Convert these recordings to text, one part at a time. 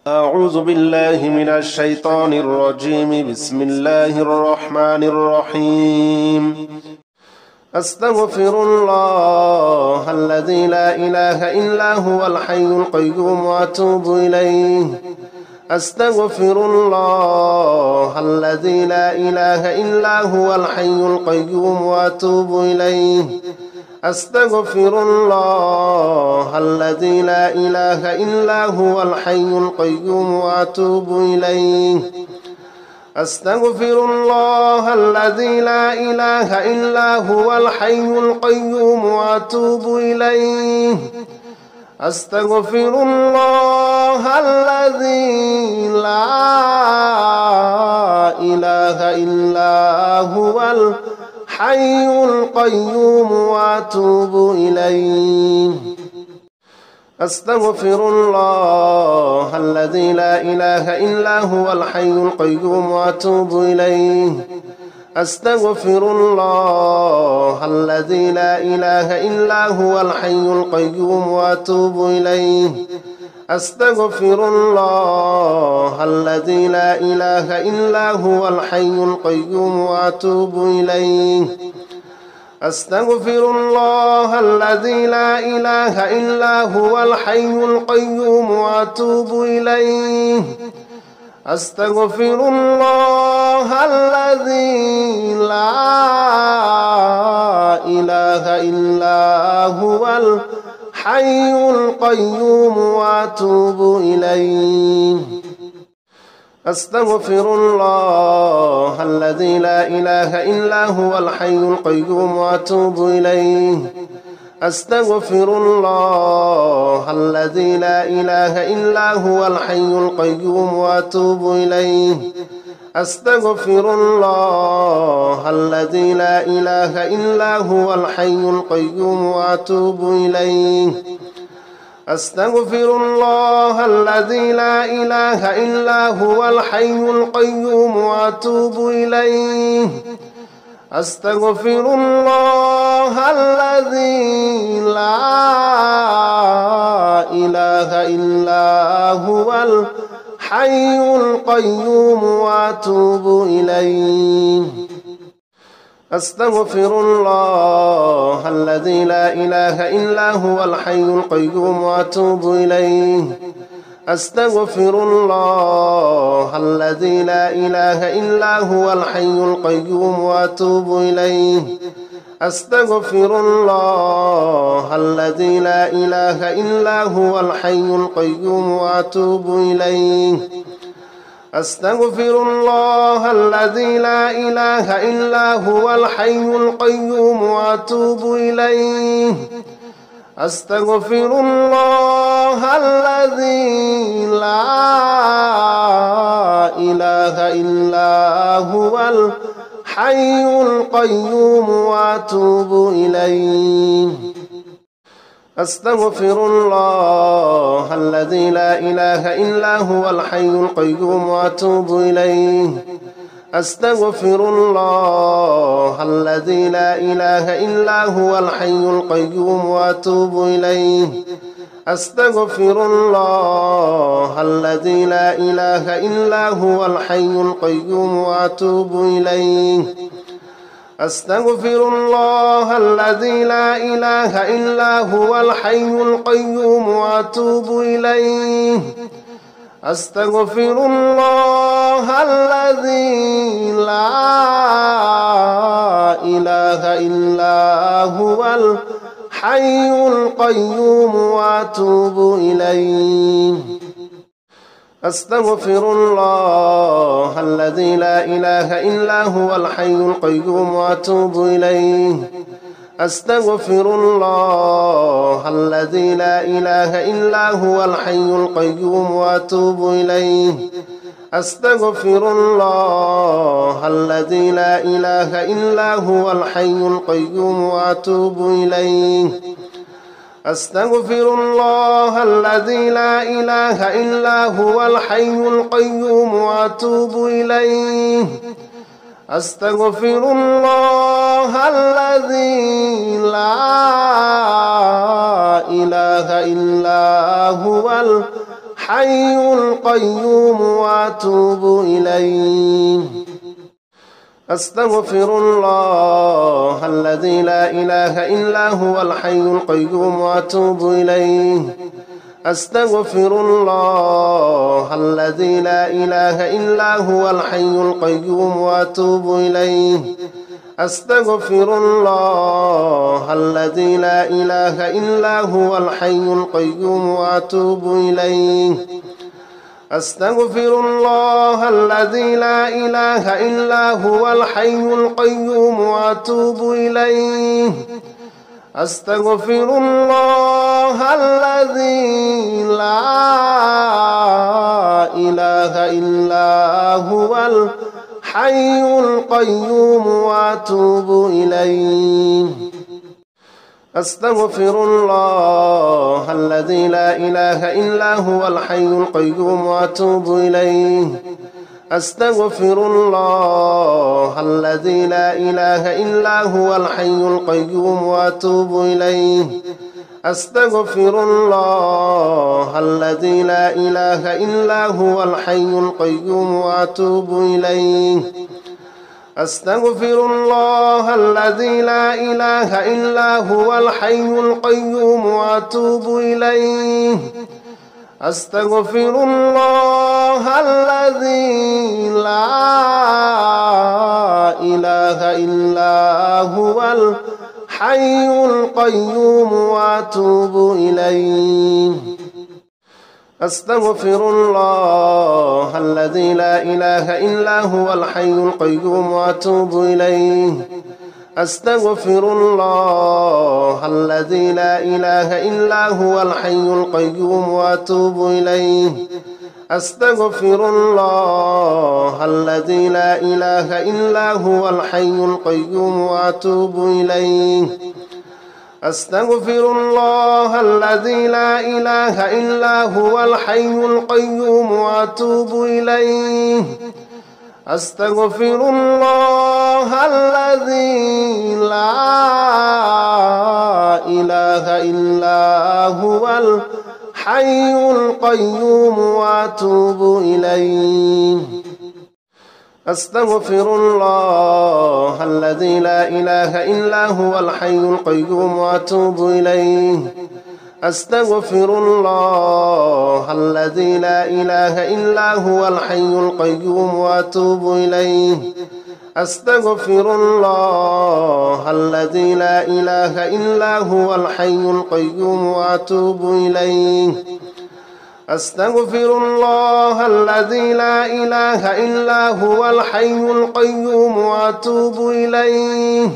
أعوذ بالله من الشيطان الرجيم. بسم الله الرحمن الرحيم. أستغفر الله الذي لا إله إلا هو الحي القيوم وأتوب إليه. أستغفر الله الذي لا إله إلا هو الحي القيوم وأتوب إليه. أستغفر الله الذي لا إله إلا هو الحي القيوم وأتوب إليه. أستغفر الله الذي لا إله إلا هو الحي القيوم وأتوب إليه. أستغفر الله الذي لا إله إلا هو الحي القيوم وأتوب إليه. أستغفر الله الذي لا إله إلا هو الحي القيوم وأتوب إليه. أستغفر الله الذي لا إله إلا هو الحي القيوم وأتوب إليه. أستغفر الله الذي لا إله إلا هو الحي القيوم وأتوب إليه. أستغفر الله الذي لا إله إلا هو الحي القيوم وأتوب إليه. أستغفر الله الذي لا إله إلا هو الحي القيوم وأتوب إليه. أستغفر الله الذي لا إله إلا هو الحي القيوم وأتوب إليه. أستغفر الله الذي لا إله إلا هو الحي القيوم وأتوب إليه. أستغفر الله الذي لا إله إلا هو الحي القيوم وأتوب إليه. أستغفر الله الذي لا إله إلا هو الحي القيوم وأتوب إليه. أستغفر الله الذي لا إله إلا هو الحي القيوم وأتوب إليه. أستغفر الله الذي لا إله إلا هو الحي القيوم وأتوب إليه. أستغفر الله الذي لا إله إلا هو الحي القيوم وأتوب إليه. أستغفر الله الذي لا إله إلا هو الحي القيوم وأتوب إليه. أستغفر الله الذي لا إله إلا هو الحي القيوم وأتوب إليه. أستغفر الله الذي لا إله إلا هو الحي القيوم وأتوب إليه. أستغفر الله الذي لا إله إلا هو الحي القيوم وأتوب إليه. أستغفر الله الذي لا إله إلا هو الحي القيوم وأتوب إليه. أستغفر الله الذي لا إله إلا هو الحي القيوم وأتوب إليه. أستغفر الله الذي لا إله إلا هو الحي القيوم وأتوب إليه. أستغفر الله الذي لا إله إلا هو الحي القيوم وأتوب إليه. أستغفر الله الذي لا إله إلا هو الحي القيوم وأتوب إليه. أستغفر الله الذي لا إله إلا هو الحي القيوم وأتوب إليه. أستغفر الله الذي لا إله إلا هو الحي القيوم وأتوب إليه. أستغفر الله الذي لا إله إلا هو الحي القيوم وأتوب إليه. أستغفر الله الذي لا إله إلا هو الحي القيوم وأتوب إليه. أستغفر الله الذي لا إله إلا هو الحي القيوم وأتوب إليه. أستغفر الله الذي لا إله إلا هو الحي القيوم وأتوب إليه. أستغفر الله الذي لا إله إلا هو الحي القيوم وأتوب إليه. أستغفر الله الذي لا إله إلا هو الحي القيوم وأتوب إليه. أستغفر الله الذي لا إله إلا هو الحي القيوم وأتوب إليه. أستغفر الله الذي لا إله إلا هو الحي القيوم وأتوب إليه. أستغفر الله الذي لا إله إلا هو الحي القيوم وأتوب إليه. أستغفر الله الذي لا إله إلا هو الحي القيوم وأتوب إليه. أستغفر الله الذي لا إله إلا هو الحي القيوم وأتوب إليه. أستغفر الله الذي لا إله إلا هو الحي القيوم وأتوب إليه. أستغفر الله الذي لا إله إلا هو الحي القيوم وأتوب إليه. أستغفر الله الذي لا إله إلا هو الحي القيوم وأتوب إليه. أستغفر الله الذي لا إله إلا هو الحي القيوم وأتوب إليه. أستغفر الله الذي لا إله إلا هو الحي القيوم وأتوب إليه. أستغفر الله الذي لا إله إلا هو الحي القيوم وأتوب إليه. أستغفر الله الذي لا إله إلا هو الحي القيوم وأتوب إليه. أستغفر الله الذي لا إله إلا هو الحي القيوم وأتوب إليه. أستغفر الله الذي لا إله إلا هو الحي القيوم وأتوب إليه. أستغفر الله الذي لا إله إلا هو الحي القيوم وأتوب إليه.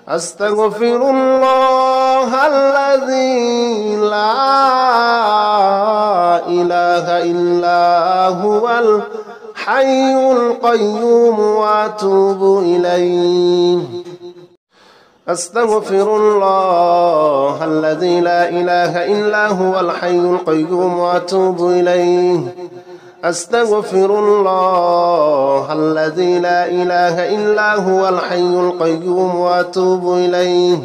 أستغفر الله الذي لا إله إلا هو الحي القيوم وأتوب إليه. أستغفر الله الذي لا إله إلا هو الحي القيوم وأتوب إليه. أستغفر الله الذي لا إله إلا هو الحي القيوم وأتوب إليه.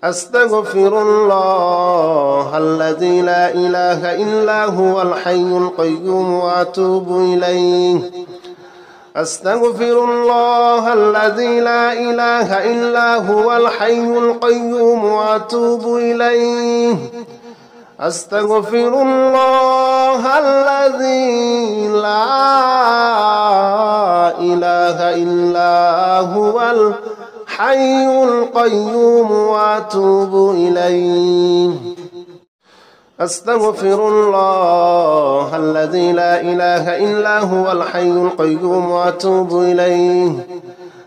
أستغفر الله الذي لا إله إلا هو الحي القيوم وأتوب إليه. أستغفر الله الذي لا إله إلا هو الحي القيوم وأتوب إليه. أستغفر الله الذي لا إله إلا هو الحي القيوم وأتوب إليه. أستغفر الله الذي لا إله إلا هو الحي القيوم وأتوب إليه.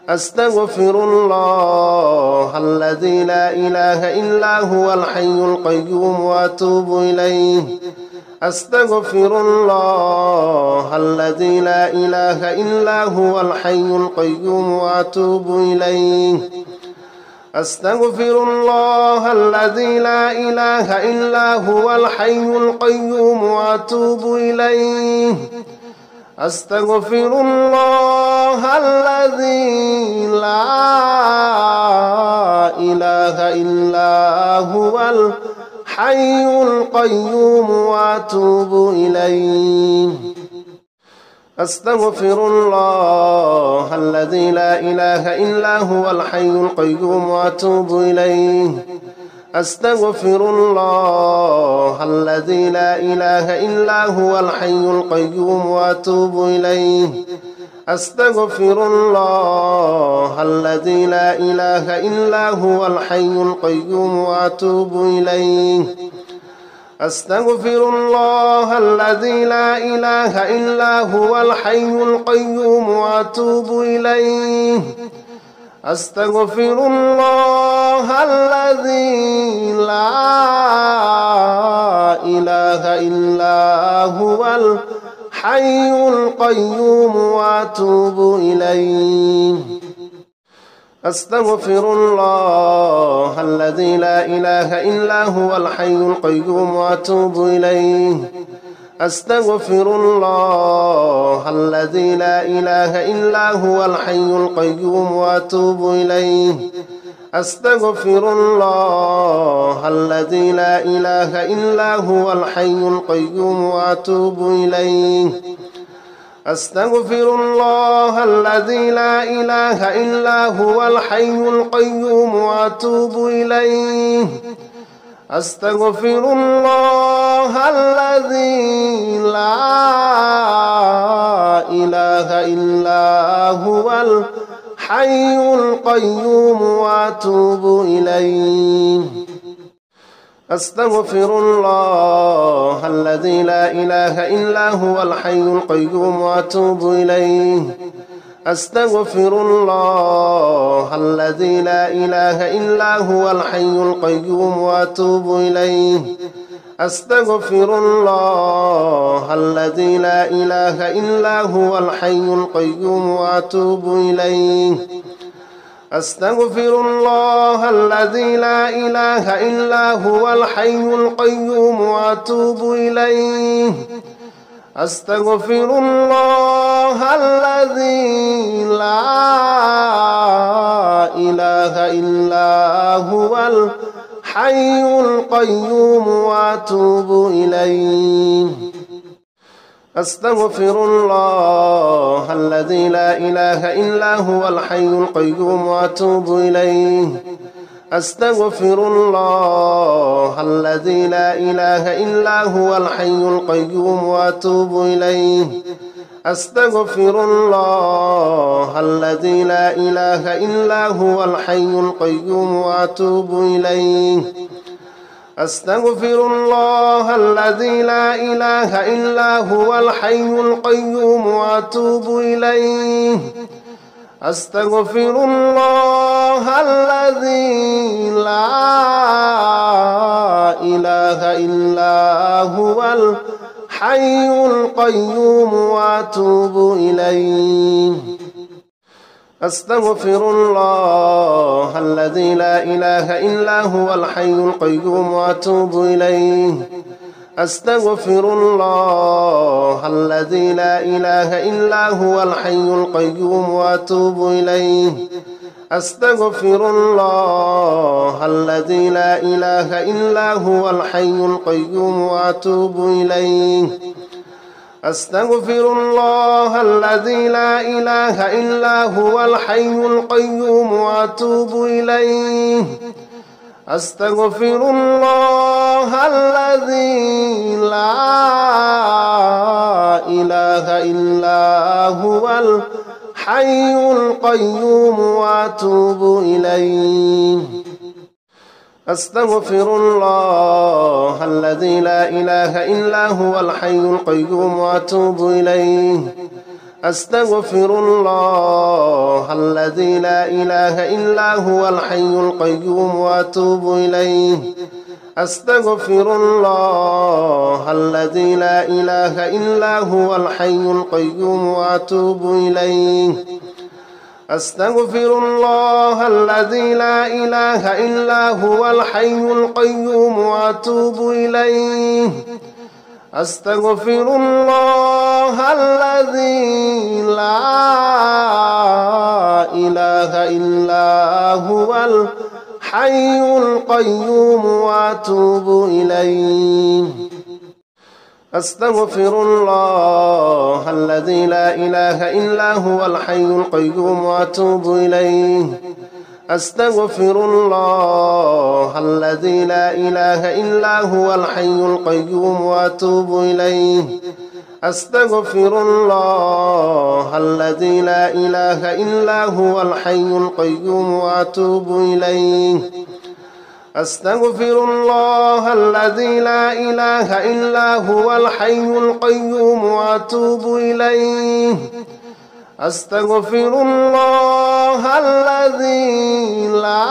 أستغفر الله الذي لا إله إلا هو الحي القيوم وأتوب إليه. أستغفر الله الذي لا إله إلا هو الحي القيوم وأتوب إليه. أستغفر الله الذي لا إله إلا هو الحي القيوم وأتوب إليه. أستغفر الله الذي لا إله إلا هو الحي القيوم وأتوب إليه. أستغفر الله الذي لا إله إلا هو الحي القيوم وأتوب إليه. أستغفر الله الذي لا إله إلا هو الحي القيوم وأتوب إليه. أستغفر الله الذي لا إله إلا هو الحي القيوم وأتوب إليه. أستغفر الله الذي لا إله إلا هو الحي القيوم وأتوب إليه. أستغفر الله الذي لا إله إلا هو الحي القيوم وأتوب إليه. أستغفر الله الذي لا إله إلا هو الحي القيوم وأتوب إليه. أستغفر الله الذي لا إله إلا هو الحي القيوم وأتوب إليه. أستغفر الله الذي لا إله إلا هو الحي القيوم وأتوب إليه. أستغفر الله الذي لا إله إلا هو الحي القيوم وأتوب إليه. أستغفر الله الذي لا إله إلا هو الحي القيوم وأتوب إليه. أستغفر الله الذي لا إله إلا هو الحي القيوم وأتوب إليه. أستغفر الله الذي لا إله إلا هو الحي القيوم وأتوب إليه. أستغفر الله الذي لا إله إلا هو الحي القيوم وأتوب إليه. أستغفر الله الذي لا إله إلا هو الحي القيوم وأتوب إليه. أستغفر الله الذي لا إله إلا هو الحي القيوم وأتوب إليه. أستغفر الله الذي لا إله إلا هو الحي القيوم وأتوب إليه. أستغفر الله الذي لا إله إلا هو الحي القيوم وأتوب إليه. أستغفر الله الذي لا إله إلا هو الحي القيوم وأتوب إليه. أستغفر الله الذي لا إله إلا هو الحي القيوم وأتوب إليه. أستغفر الله الذي لا إله إلا هو الحي القيوم وأتوب إليه. أستغفر الله الذي لا إله إلا هو الحي القيوم وأتوب إليه. أستغفر الله الذي لا إله إلا هو الحي القيوم وأتوب إليه. أستغفر الله الذي لا إله إلا هو الحي القيوم وأتوب إليه. أستغفر الله الذي لا إله إلا هو الحي القيوم وأتوب إليه. أستغفر الله الذي لا إله إلا هو الحي القيوم وأتوب إليه. أستغفر الله الذي لا إله إلا هو الحي القيوم وأتوب إليه. أستغفر الله الذي لا إله إلا هو الحي القيوم وأتوب إليه. أستغفر الله الذي لا إله إلا هو الحي القيوم وأتوب إليه. أستغفر الله الذي لا إله إلا هو الحي القيوم وأتوب إليه. أستغفر الله الذي لا إله إلا هو الحي القيوم وأتوب إليه. أستغفر الله الذي لا إله إلا هو الحي القيوم وأتوب إليه. أستغفر الله الذي لا إله إلا هو الحي القيوم وأتوب إليه. أستغفر الله الذي لا إله إلا هو الحي القيوم وأتوب إليه. أستغفر الله الذي لا إله إلا هو الحي القيوم وأتوب إليه. أستغفر الله الذي لا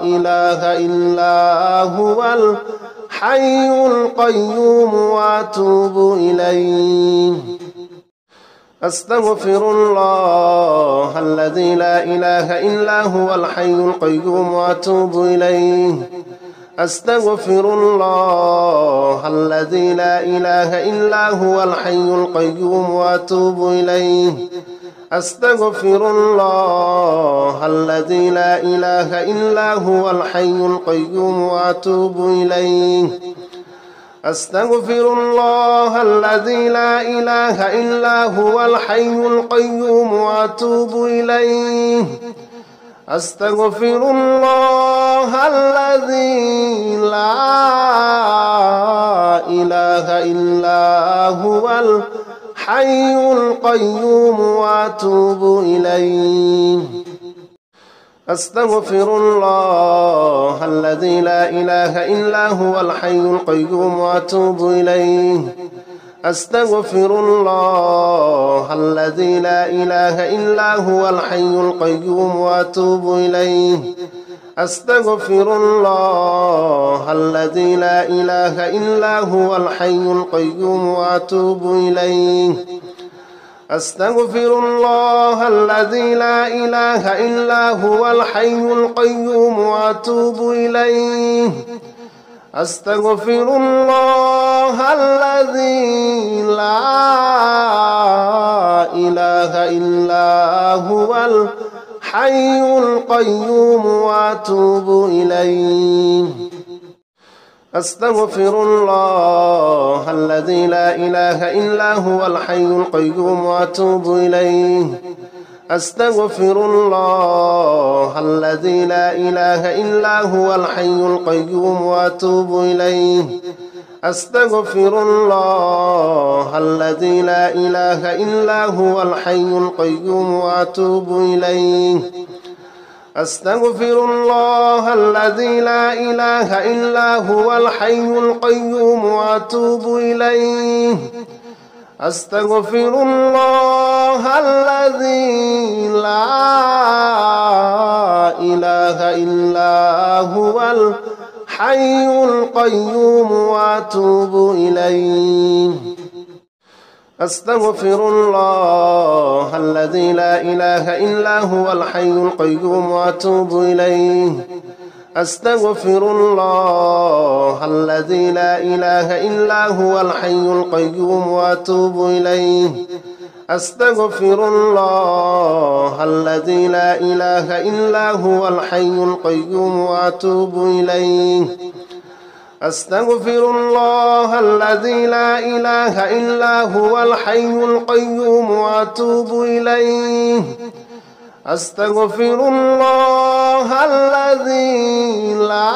إله إلا هو الحي القيوم وأتوب إليه. أستغفر الله الذي لا إله إلا هو الحي القيوم وأتوب إليه. أستغفر الله الذي لا إله إلا هو الحي القيوم وأتوب إليه. أستغفر الله الذي لا إله إلا هو الحي القيوم وأتوب إليه. أستغفر الله الذي لا إله إلا هو الحي القيوم وأتوب إليه. أستغفر الله الذي لا إله إلا هو الحي القيوم وأتوب إليه. أستغفر الله الذي لا إله إلا هو الحي القيوم وأتوب إليه. أستغفر الله الذي لا إله إلا هو الحي القيوم وأتوب إليه. أستغفر الله الذي لا إله إلا هو الحي القيوم وأتوب إليه. أستغفر الله الذي لا إله إلا هو الحي القيوم وأتوب إليه. أستغفر الله الذي لا إله إلا هو الحي القيوم وأتوب إليه. أستغفر الله الذي لا إله إلا هو الحي القيوم وأتوب إليه. أستغفر الله الذي لا إله إلا هو الحي القيوم وأتوب إليه. أستغفر الله الذي لا إله إلا هو الحي القيوم وأتوب إليه. أستغفر الله الذي لا إله إلا هو الحي القيوم وأتوب إليه. أستغفر الله الذي لا إله إلا هو الحي القيوم وأتوب إليه. أستغفر الله الذي لا إله إلا هو الحي القيوم وأتوب إليه. أستغفر الله الذي لا إله إلا هو الحي القيوم وأتوب إليه. أستغفر الله الذي لا إله إلا هو الحي القيوم وأتوب إليه. أستغفر الله الذي لا إله إلا هو الحي القيوم وأتوب إليه. أستغفر الله الذي لا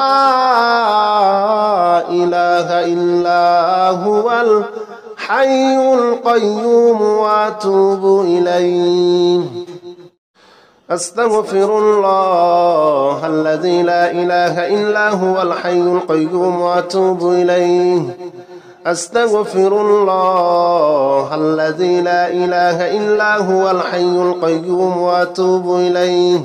إله إلا هو الحي القيوم وأتوب إليه. أستغفر الله الذي لا إله إلا هو الحي القيوم وأتوب إليه. أستغفر الله الذي لا إله إلا هو الحي القيوم وأتوب إليه.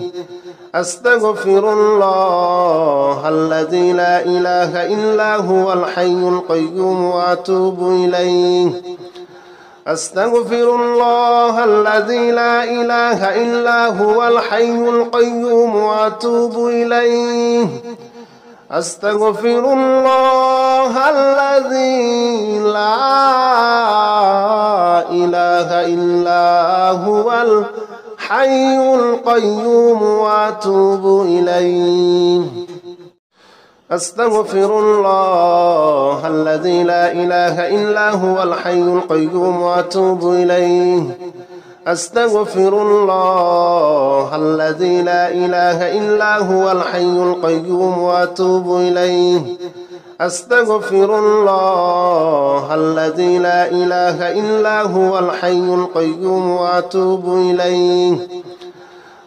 أستغفر الله الذي لا إله إلا هو الحي القيوم وأتوب إليه. أستغفر الله الذي لا إله إلا هو الحي القيوم وأتوب إليه. أستغفر الله الذي لا إله إلا هو الحي القيوم وأتوب إليه. أستغفر الله الذي لا إله إلا هو الحي القيوم وأتوب إليه. أستغفر الله الذي لا إله إلا هو الحي القيوم وأتوب إليه. أستغفر الله الذي لا إله إلا هو الحي القيوم وأتوب إليه.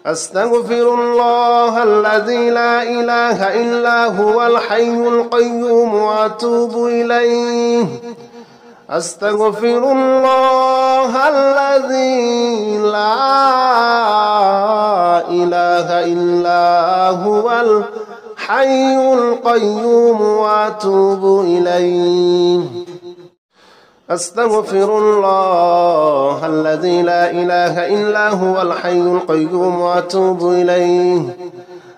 أستغفر الله الذي لا إله إلا هو الحي القيوم وأتوب إليه. أستغفر الله الذي لا إله إلا هو الحي القيوم وأتوب إليه. أستغفر الله الذي لا إله إلا هو الحي القيوم وأتوب إليه.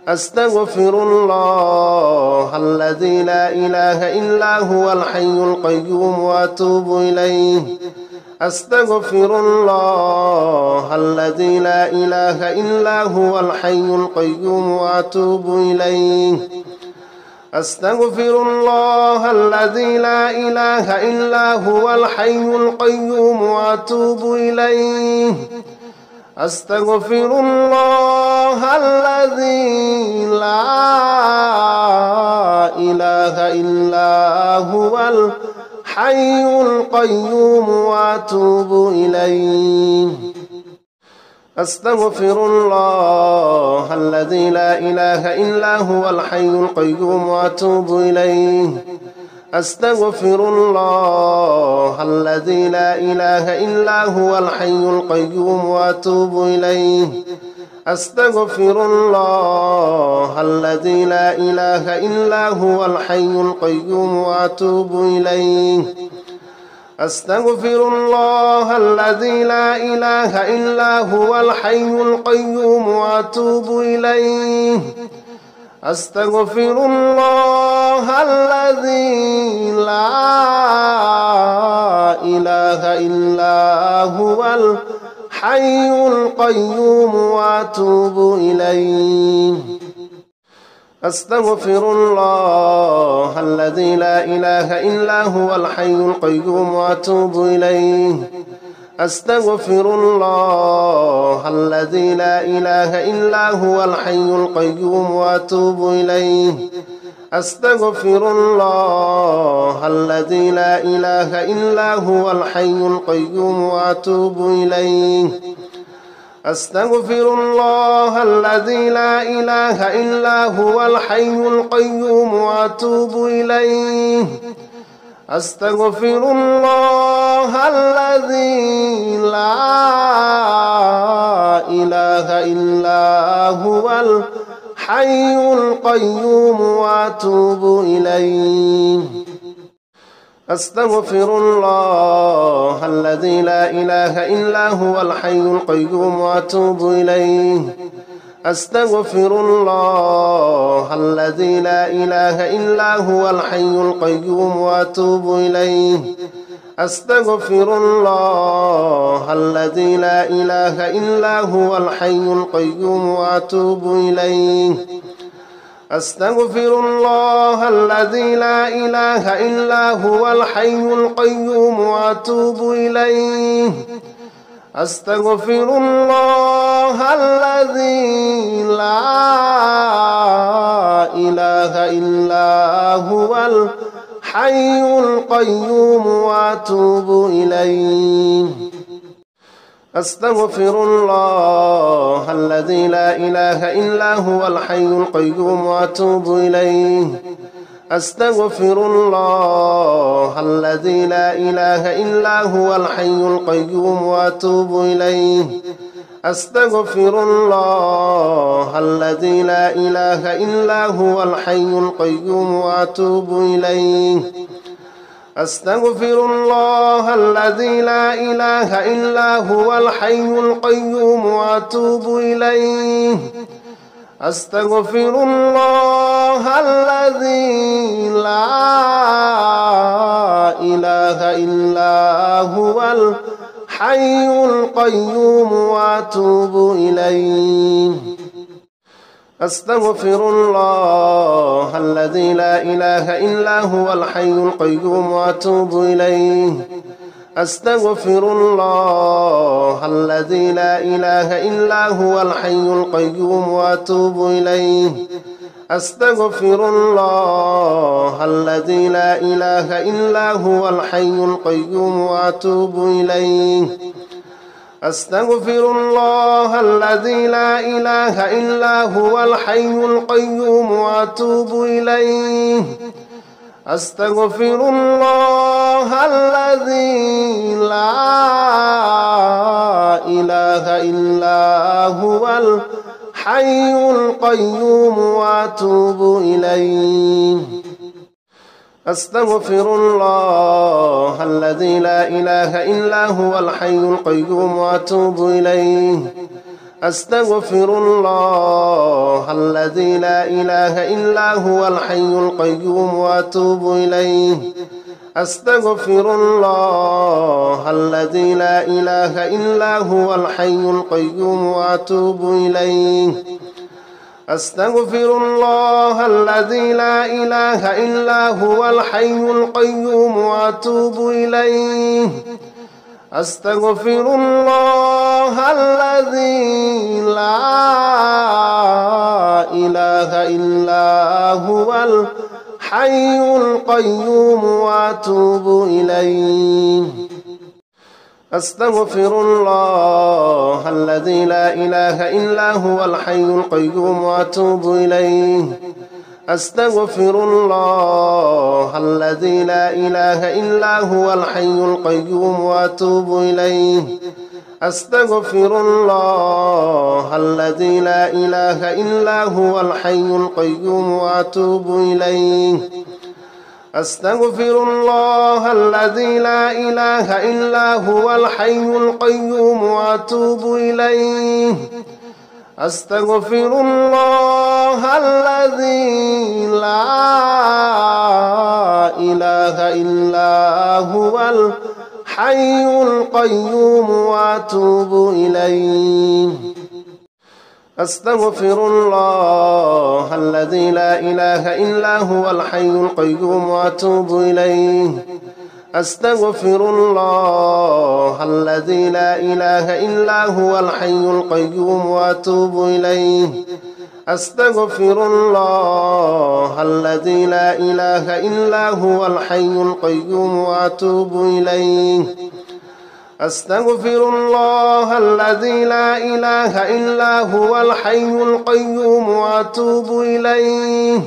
أستغفر الله الذي لا إله إلا هو الحي القيوم وأتوب إليه. أستغفر الله الذي لا إله إلا هو الحي القيوم وأتوب إليه. أستغفر الله الذي لا إله إلا هو الحي القيوم وأتوب إليه. أستغفر الله الذي لا إله إلا هو الحي القيوم وأتوب إليه. أستغفر الله الذي لا إله إلا هو الحي القيوم وأتوب إليه. أستغفر الله الذي لا إله إلا هو الحي القيوم وأتوب إليه. أستغفر الله الذي لا إله إلا هو الحي القيوم وأتوب إليه. أستغفر الله الذي لا إله إلا هو الحي القيوم وأتوب إليه. أستغفر الله الذي لا إله إلا هو الحي القيوم وأتوب إليه. أستغفر الله الذي لا إله إلا هو الحي القيوم وأتوب إليه. أستغفر الله الذي لا إله إلا هو الحي القيوم وأتوب إليه. أستغفر الله الذي لا إله إلا هو الحي القيوم وأتوب إليه. أستغفر الله الذي لا إله إلا هو الحي القيوم وأتوب إليه. أستغفر الله الذي لا إله إلا هو الحي القيوم وأتوب إليه. أستغفر الله الذي لا إله إلا هو الحي القيوم وأتوب إليه. أستغفر الله الذي لا إله إلا هو الحي القيوم وأتوب إليه. أستغفر الله الذي لا إله إلا هو الحي القيوم وأتوب إليه. أستغفر الله الذي لا إله إلا هو الحي القيوم وأتوب إليه. أستغفر الله الذي لا إله إلا هو الحي القيوم وأتوب إليه. أستغفر الله الذي لا إله إلا هو الحي القيوم وأتوب إليه. أستغفر الله الذي لا إله إلا هو الحي القيوم وأتوب إليه. أستغفر الله الذي لا إله إلا هو الحي القيوم وأتوب إليه. أستغفر الله الذي لا إله إلا هو الحي القيوم وأتوب إليه. أستغفر الله الذي لا إله إلا هو الحي القيوم وأتوب إليه. أستغفر الله الذي لا إله إلا هو الحي القيوم وأتوب إليه. أستغفر الله الذي لا إله إلا هو الحي القيوم وأتوب إليه. أستغفر الله الذي لا إله إلا هو الحي القيوم وأتوب إليه. أستغفر الله الذي لا إله إلا هو الحي القيوم وأتوب إليه. أستغفر الله الذي لا إله إلا هو الحي القيوم وأتوب إليه. أستغفر الله الذي لا إله إلا هو الحي القيوم وأتوب إليه. أستغفر الله الذي لا إله إلا هو الحي القيوم وأتوب إليه. أستغفر الله الذي لا إله إلا هو الحي القيوم وأتوب إليه. أستغفر الله الذي لا إله إلا هو الحي القيوم وأتوب إليه. أستغفر الله الذي لا إله إلا هو الحي القيوم وأتوب إليه. أستغفر الله الذي لا إله إلا هو الحي القيوم وأتوب إليه. أستغفر الله الذي لا إله إلا هو الحي القيوم وأتوب إليه. أستغفر الله الذي لا إله إلا هو الحي القيوم وأتوب إليه. أستغفر الله الذي لا إله إلا هو الحي القيوم وأتوب إليه. أستغفر الله الذي لا إله إلا هو الحي القيوم وأتوب إليه. أستغفر الله الذي لا إله إلا هو الحي القيوم وأتوب إليه. أستغفر الله الذي لا إله إلا هو الحي القيوم وأتوب إليه. أستغفر الله الذي لا إله إلا هو الحي القيوم وأتوب إليه. أستغفر الله الذي لا إله إلا هو الحي القيوم وأتوب إليه.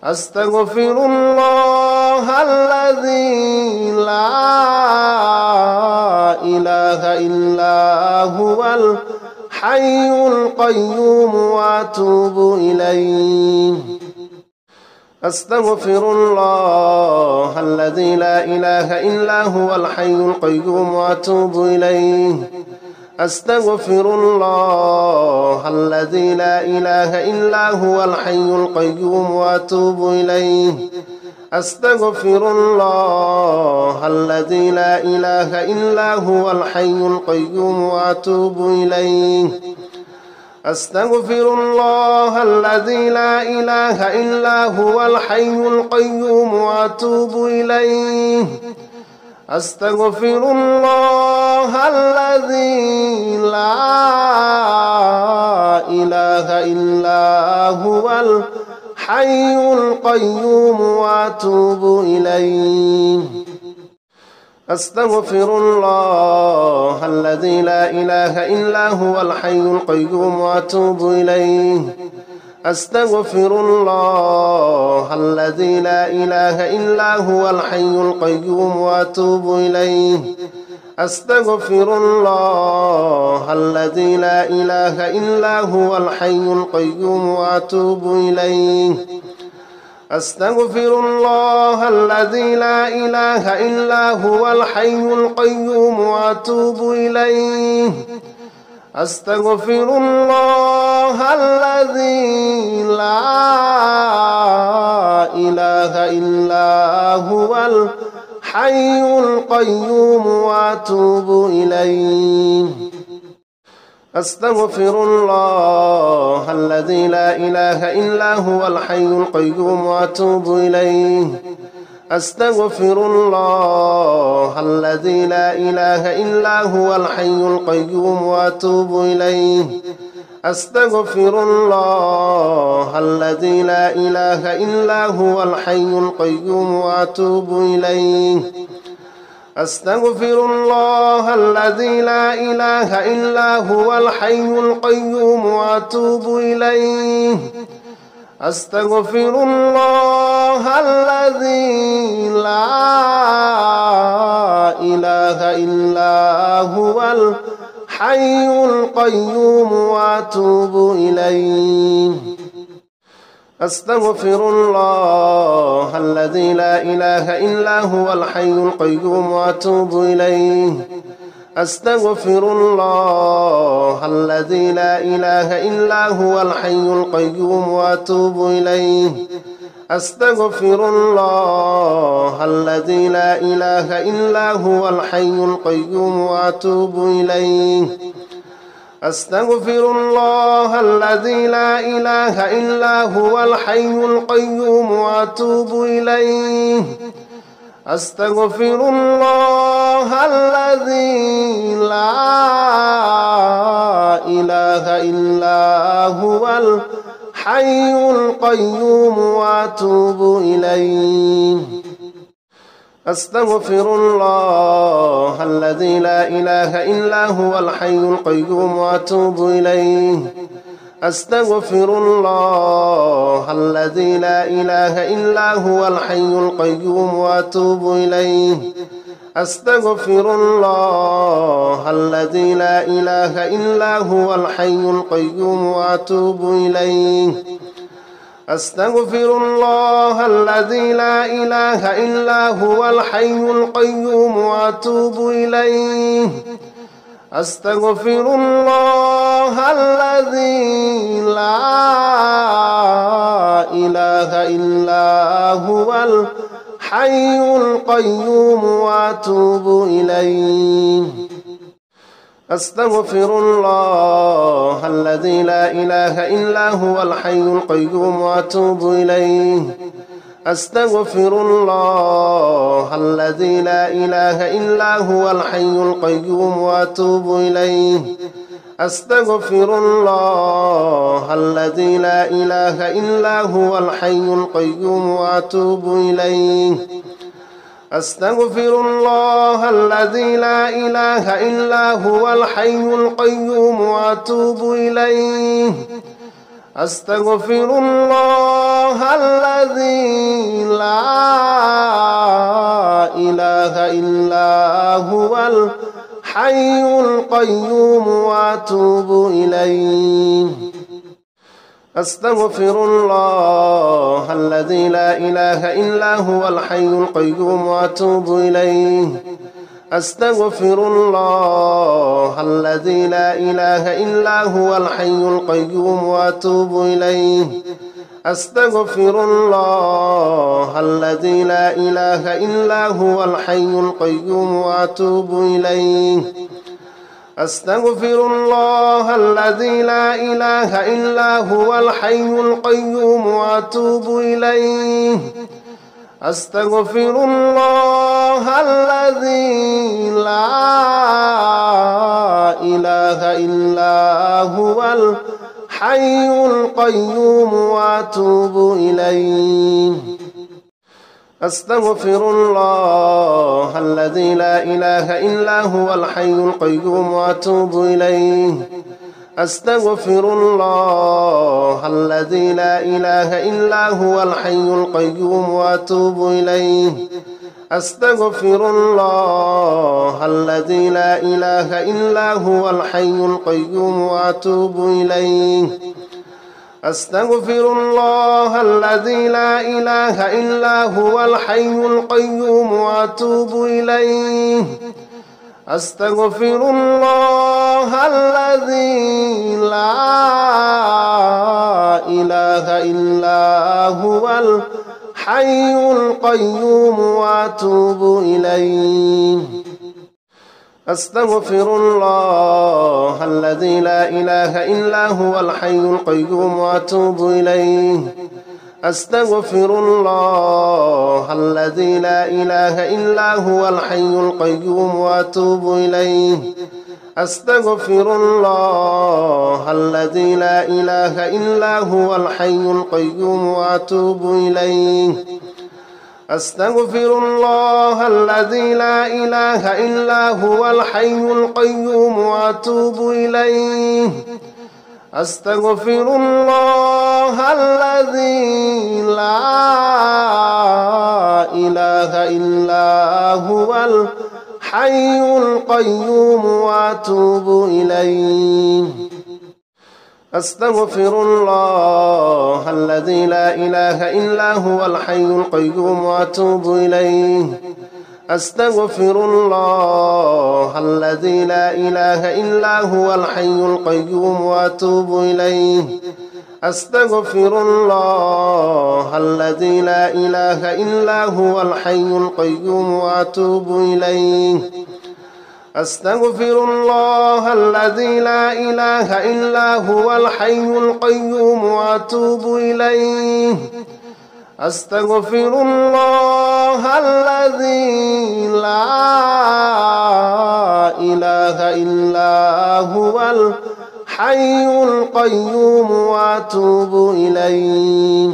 أستغفر الله الذي لا إله إلا هو الحي القيوم وأتوب إليه. أستغفر الله الذي لا إله إلا هو الحي القيوم وأتوب إليه. أستغفر الله الذي لا إله إلا هو الحي القيوم وأتوب إليه. أستغفر الله الذي لا إله إلا هو الحي القيوم وأتوب إليه. أستغفر الله الذي لا إله إلا هو الحي القيوم وأتوب إليه. أستغفر الله الذي لا إله إلا هو الحي القيوم وأتوب إليه. أستغفر الله الذي لا إله إلا هو الحي القيوم وأتوب إليه. أستغفر الله الذي لا إله إلا هو الحي القيوم وأتوب إليه. أستغفر الله الذي لا إله إلا هو الحي القيوم وأتوب إليه. أستغفر الله الذي لا إله إلا هو الحي القيوم وأتوب إليه. أستغفر الله الذي لا إله إلا هو الحي القيوم وأتوب إليه. أستغفر الله الذي لا إله إلا هو الحي القيوم وأتوب إليه. أستغفر الله الذي لا إله إلا هو الحي القيوم وأتوب إليه. أستغفر الله الذي لا إله إلا هو الحي القيوم وأتوب إليه. أستغفر الله الذي لا إله إلا هو الحي القيوم وأتوب إليه. أستغفر الله الذي لا إله إلا هو الحي القيوم وأتوب إليه. أستغفر الله الذي لا إله إلا هو الحي القيوم وأتوب إليه. أستغفر الله الذي لا إله إلا هو الحي القيوم وأتوب إليه. أستغفر الله الذي لا إله إلا هو الحي القيوم وأتوب إليه. أستغفر الله الذي لا إله إلا هو الحي القيوم وأتوب إليه. أستغفر الله الذي لا إله إلا هو الحي القيوم وأتوب إليه. أستغفر الله الذي لا إله إلا هو الحي القيوم وأتوب إليه. أستغفر الله الذي لا إله إلا هو الحي القيوم وأتوب إليه. أستغفر الله الذي لا إله إلا هو الحي القيوم وأتوب إليه. أستغفر الله الذي لا إله إلا هو الحي القيوم وأتوب إليه. أستغفر الله الذي لا إله إلا هو الحي القيوم وأتوب إليه. أستغفر الله الذي لا إله إلا هو الحي القيوم وأتوب إليه. أستغفر الله الذي لا إله إلا هو الحي القيوم وأتوب إليه. أستغفر الله الذي لا إله إلا هو الحي القيوم وأتوب إليه. أستغفر الله الذي لا إله إلا هو الحي القيوم وأتوب إليه. أستغفر الله الذي لا إله إلا هو الحي القيوم وأتوب إليه. أستغفر الله الذي لا إله إلا هو الحي القيوم وأتوب إليه. أستغفر الله الذي لا إله إلا هو الحي القيوم وأتوب إليه. أستغفر الله الذي لا إله إلا هو الحي القيوم وأتوب إليه. أستغفر الله الذي لا إله إلا هو الحي القيوم وأتوب إليه. أستغفر الله الذي لا إله إلا هو الحي القيوم وأتوب إليه. أستغفر الله الذي لا إله إلا هو الحي القيوم وأتوب إليه. أستغفر الله الذي لا إله إلا هو الحي القيوم وأتوب إليه. أستغفر الله الذي لا إله إلا هو الحي القيوم وأتوب إليه. أستغفر الله الذي لا إله إلا هو الحي القيوم وأتوب إليه. أستغفر الله الذي لا إله إلا هو الحي القيوم وأتوب إليه. أستغفر الله الذي لا إله إلا هو الحي القيوم وأتوب إليه. أستغفر الله الذي لا إله إلا هو الحي القيوم وأتوب إليه. أستغفر الله الذي لا إله إلا هو الحي القيوم وأتوب إليه. أستغفر الله الذي لا إله إلا هو الحي القيوم وأتوب إليه. أستغفر الله الذي لا إله إلا هو الحي القيوم وأتوب إليه. أستغفر الله الذي لا إله إلا هو الحي القيوم وأتوب إليه. أستغفر الله الذي لا إله إلا هو الحي القيوم وأتوب إليه. أستغفر الله الذي لا إله إلا هو الحي القيوم وأتوب إليه. أستغفر الله الذي لا إله إلا هو الحي القيوم وأتوب إليه. أستغفر الله الذي لا إله إلا هو الحي القيوم وأتوب إليه.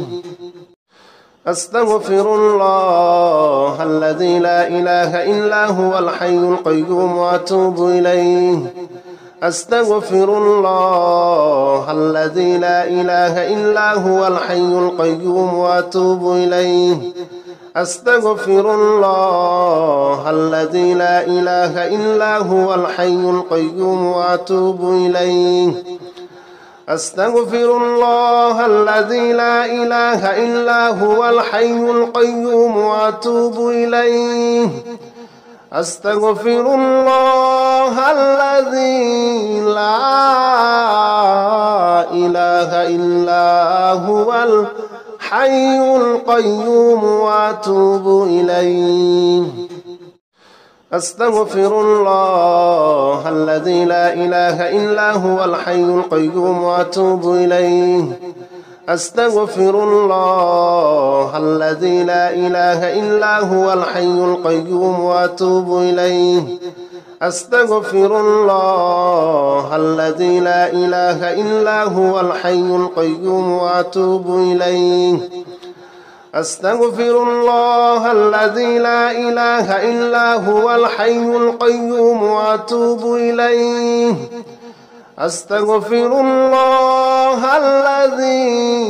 أستغفر الله الذي لا إله إلا هو الحي القيوم وأتوب إليه. أستغفر الله الذي لا إله إلا هو الحي القيوم وأتوب إليه. أستغفر الله الذي لا إله إلا هو الحي القيوم وأتوب إليه. أستغفر الله الذي لا إله إلا هو الحي القيوم وأتوب إليه. أستغفر الله الذي لا إله إلا هو الحي القيوم وأتوب إليه. أستغفر الله الذي لا إله إلا هو الحي القيوم وأتوب إليه. أستغفر الله الذي لا إله إلا هو الحي القيوم وأتوب إليه. أستغفر الله الذي لا إله إلا هو الحي القيوم وأتوب إليه. أستغفر الله الذي لا إله إلا هو الحي القيوم وأتوب إليه. أستغفر الله الذي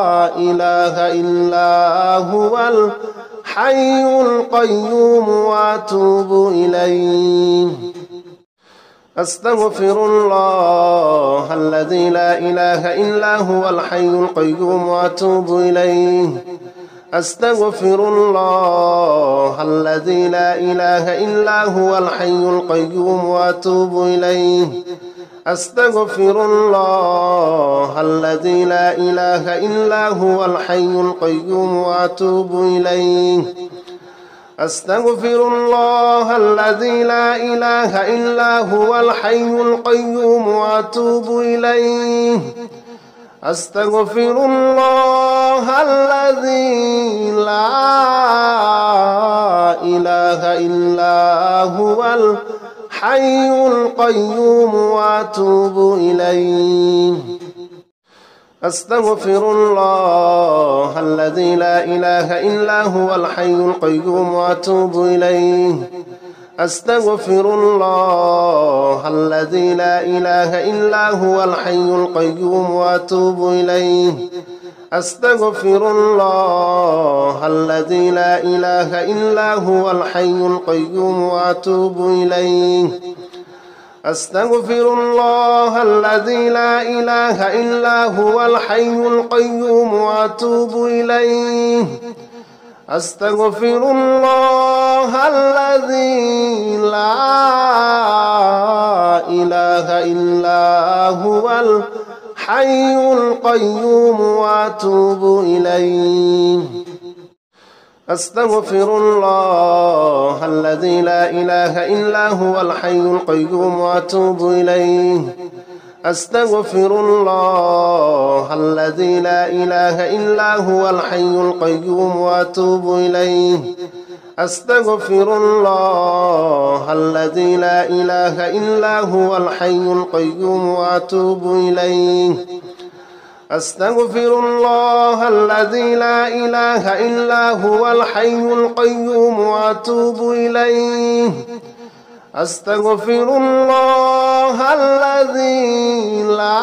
لا إله إلا هو الحي القيوم وأتوب إليه. أستغفر الله الذي لا إله إلا هو الحي القيوم وأتوب إليه. أستغفر الله الذي لا إله إلا هو الحي القيوم وأتوب إليه. أستغفر الله الذي لا إله إلا هو الحي القيوم وأتوب إليه. أستغفر الله الذي لا إله إلا هو الحي القيوم وأتوب إليه. أستغفر الله الذي لا إله إلا هو الحي القيوم وأتوب إليه. أستغفر الله الذي لا إله إلا هو الحي القيوم وأتوب إليه. أستغفر الله الذي لا إله إلا هو الحي القيوم وأتوب إليه. أستغفر الله الذي لا إله إلا هو الحي القيوم وأتوب إليه. أستغفر الله الذي لا إله إلا هو الحي القيوم وأتوب إليه. أستغفر الله الذي لا إله إلا هو الحي القيوم وأتوب إليه. أستغفر الله الذي لا إله إلا هو الحي القيوم وأتوب إليه. أستغفر الله الذي لا إله إلا هو الحي القيوم وأتوب إليه. أستغفر الله الذي لا إله إلا هو الحي القيوم وأتوب إليه. أستغفر الله الذي لا إله إلا هو الحي القيوم وأتوب إليه. أستغفر الله الذي لا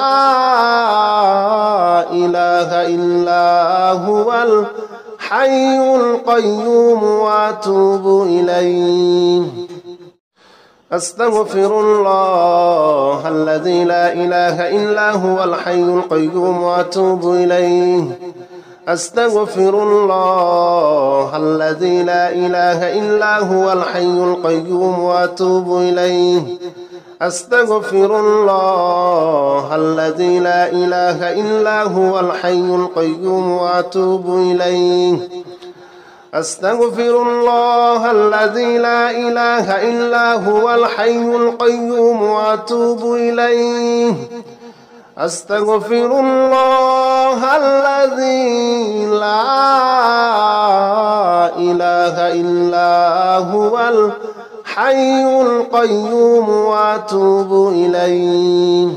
إله إلا هو الحي القيوم وأتوب إليه. أستغفر الله الذي لا إله إلا هو الحي القيوم وأتوب إليه. أستغفر الله الذي لا إله إلا هو الحي القيوم وأتوب إليه. أستغفر الله الذي لا إله إلا هو الحي القيوم وأتوب إليه. أستغفر الله الذي لا إله إلا هو الحي القيوم وأتوب إليه. أستغفر الله الذي لا إله إلا هو الحي القيوم وأتوب إليه.